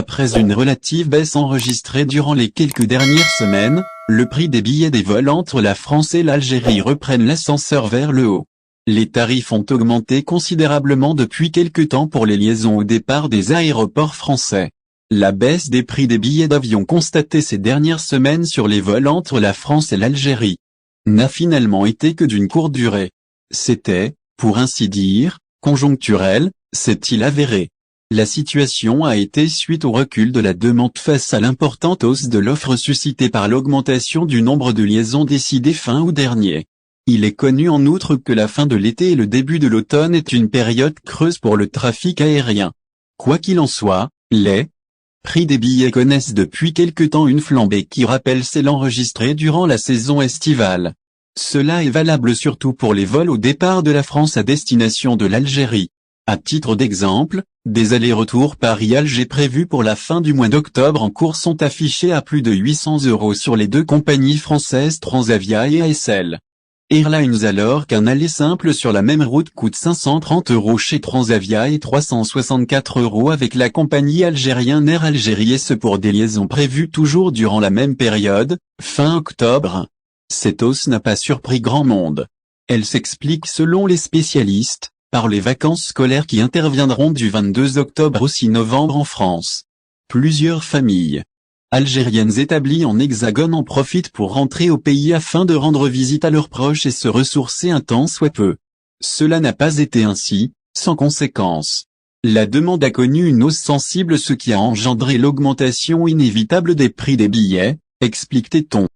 Après une relative baisse enregistrée durant les quelques dernières semaines, le prix des billets des vols entre la France et l'Algérie reprennent l'ascenseur vers le haut. Les tarifs ont augmenté considérablement depuis quelque temps pour les liaisons au départ des aéroports français. La baisse des prix des billets d'avion constatée ces dernières semaines sur les vols entre la France et l'Algérie n'a finalement été que d'une courte durée. C'était, pour ainsi dire, conjoncturel, s'est-il avéré. La situation a été suite au recul de la demande face à l'importante hausse de l'offre suscitée par l'augmentation du nombre de liaisons décidées fin août dernier. Il est connu en outre que la fin de l'été et le début de l'automne est une période creuse pour le trafic aérien. Quoi qu'il en soit, les prix des billets connaissent depuis quelque temps une flambée qui rappelle celle enregistrée durant la saison estivale. Cela est valable surtout pour les vols au départ de la France à destination de l'Algérie. À titre d'exemple, des allers-retours Paris-Alger prévus pour la fin du mois d'octobre en cours sont affichés à plus de 800 € sur les deux compagnies françaises Transavia et ASL Airlines, alors qu'un aller simple sur la même route coûte 530 € chez Transavia et 364 € avec la compagnie algérienne Air Algérie, et ce pour des liaisons prévues toujours durant la même période, fin octobre. Cette hausse n'a pas surpris grand monde. Elle s'explique selon les spécialistes par les vacances scolaires qui interviendront du 22 octobre au 6 novembre en France. Plusieurs familles algériennes établies en Hexagone en profitent pour rentrer au pays afin de rendre visite à leurs proches et se ressourcer un temps soit peu. Cela n'a pas été ainsi, sans conséquence. La demande a connu une hausse sensible, ce qui a engendré l'augmentation inévitable des prix des billets, explique Téton.